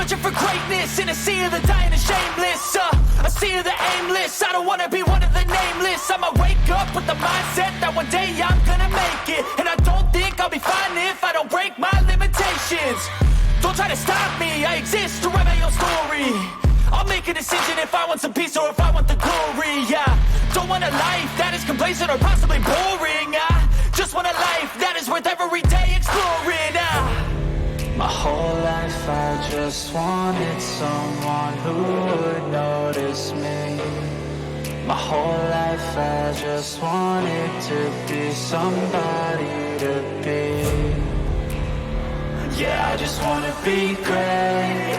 Searching for greatness in a sea of the dying and shameless, a sea of the aimless. I don't wanna be one of the nameless. I'ma wake up with the mindset that one day I'm gonna make it. And I don't think I'll be fine if I don't break my limitations. Don't try to stop me, I exist to write my own story. I'll make a decision if I want some peace or if I want the glory. Yeah, don't want a life that is complacent or possibly boring. I just want a life that is worth every day exploring. My whole life I just wanted someone who would notice me. My whole life I just wanted to be somebody to be. Yeah, I just wanna be great.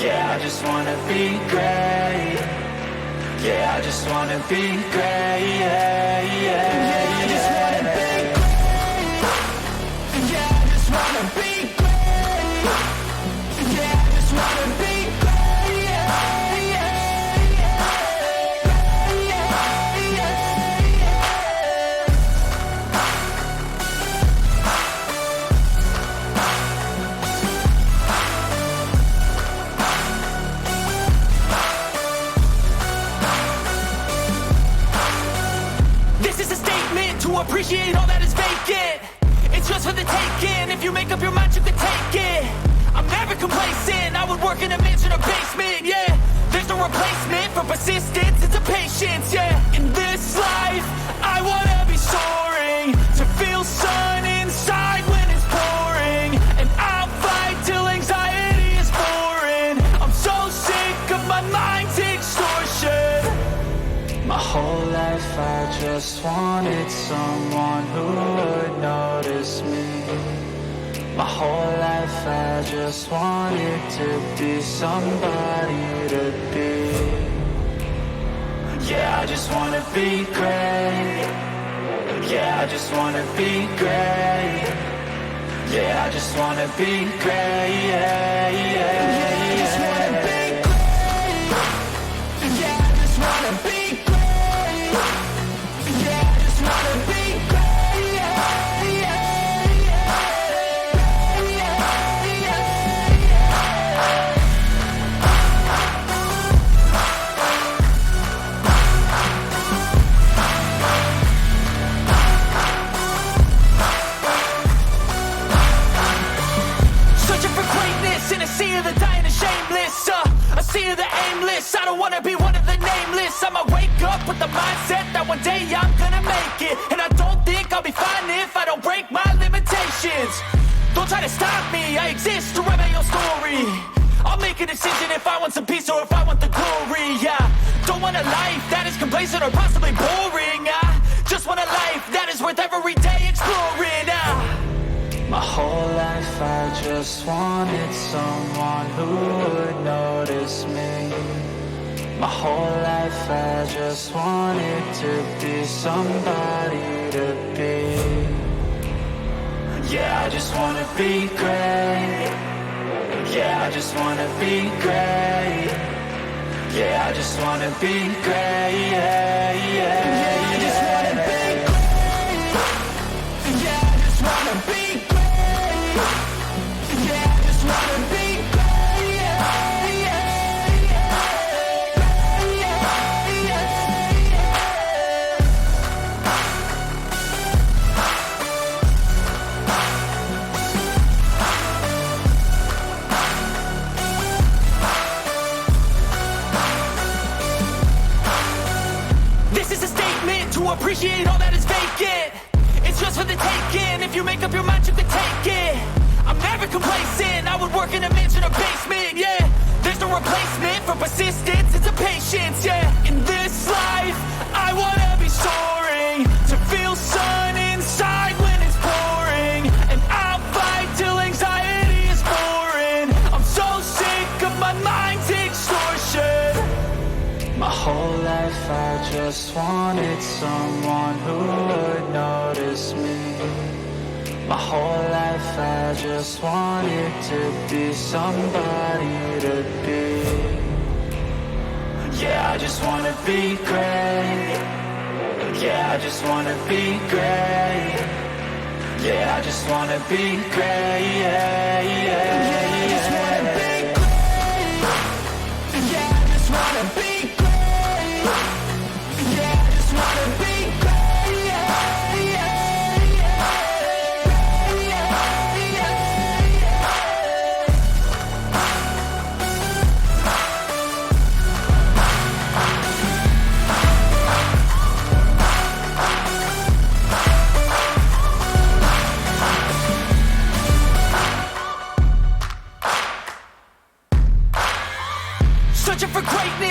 Yeah, I just wanna be great. Yeah, I just wanna be great. Yeah, yeah, yeah, I just wanna be great. Yeah, I just wanna be great. Yeah, I just wanna be great. Yeah, yeah, yeah, yeah, yeah, yeah. This is a statement to appreciate all that is vacant. It's just for the taking. If you make up your mind, you can take it. I'm never complacent. I would work in a mansion or basement. Yeah, there's no replacement for persistence. It's a patience. Yeah, in this life, I wanna be soaring, to feel sun inside when it's pouring, and I'll fight till anxiety is foreign. I'm so sick of my mind's extortion. My whole life I just wanted someone who would notice me. My whole life I just wanted to be somebody to be. Yeah, I just wanna be great. Yeah, I just wanna be great. Yeah, I just wanna be great. Yeah, yeah, yeah, I just wanna be great. Yeah, I just wanna be great. Yeah, I just wanna be great. Yeah, yeah, yeah, yeah, yeah. Searching for greatness in a sea of the dying and shameless, a sea of the aimless. I don't wanna be one of the nameless. I'ma wake up with the mindset that one day I'm gonna make it. And I don't think I'll be fine if I don't break my limitations. Don't try to stop me, I exist to write my own story. I'll make a decision if I want some peace or if I want the glory. Yeah, don't want a life that is complacent or possibly boring. I just want a life that is worth every day exploring. My whole life I just wanted someone who would notice me. My whole life I just wanted to be somebody to be. Yeah, I just wanna be great. Yeah, I just wanna be great. Yeah, I just wanna be great. Yeah, yeah, yeah, I just wanna be great. Yeah, I just wanna be great. Yeah, I just wanna be great. Yeah, yeah, yeah, yeah, yeah, yeah. This is a statement to appreciate all that is vacant. It's just for the taking. If you make up your mind, you can take it. I'm never complacent. I would work in a mansion or basement. Yeah, there's no replacement for persistence. It's a patience. Yeah, in this life, I wanna be soaring, to feel sun inside when it's pouring, and I'll fight till anxiety is foreign. I'm so sick of my mind's extortion. My whole life I just wanted someone who would notice me. My whole life I just wanted to be somebody to be. Yeah, I just wanna be great. Yeah, I just wanna be great. Yeah, I just wanna be great. Yeah, yeah, yeah, I just wanna be great.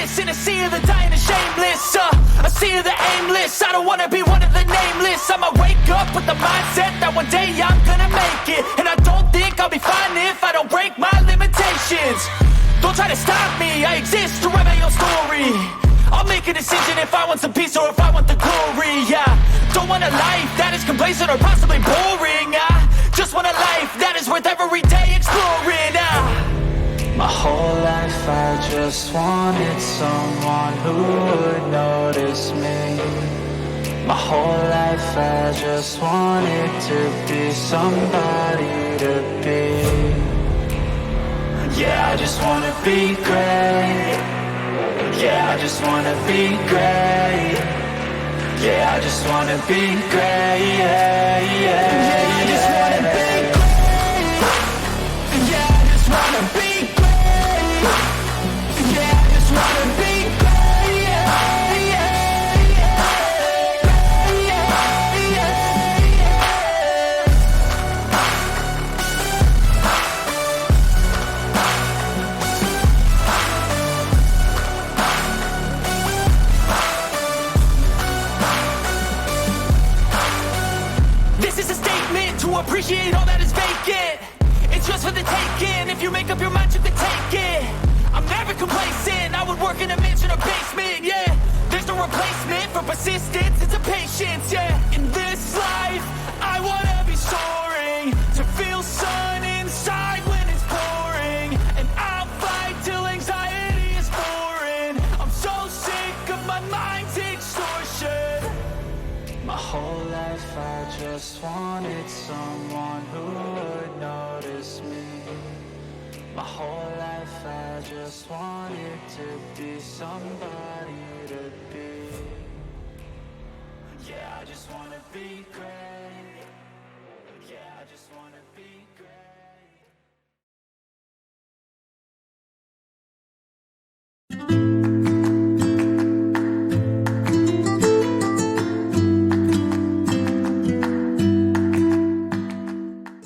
greatness in a sea of the dying and shameless. A sea of the aimless. I don't wanna be one of the nameless. I'ma wake up with the mindset that one day I'm gonna make it. And I don't think I'll be fine if I don't break my limitations. Don't try to stop me, I exist to write my own story. I'll make a decision if I want some peace or if I want the glory. Yeah, don't want a life that is complacent or possibly boring. I just want a life that is worth every day exploring. My whole life I just wanted someone who would notice me. My whole life I just wanted to be somebody to be. Yeah, I just wanna be great. Yeah, I just wanna be great. Yeah, I just wanna be great. Yeah, yeah, I just wanna be great. Yeah, I just wanna be great. Yeah, I just wanna be great. Yeah, yeah, yeah, yeah, yeah. This is a statement to appreciate all that is vacant. It's just for the taking. If you make up your mind, you can take it. I'm never complacent. I would work in a mansion or basement. Yeah, there's no replacement for persistence. It's a patience. Yeah, in this life, I wanna be soaring to feel sun inside when it's pouring, and I'll fight till anxiety is foreign. I'm so sick of my mind's extortion. My whole life I just wanted someone who would notice me. My whole life I just wanted to be somebody to be. Yeah, I just wanna be great. Yeah, I just wanna be great.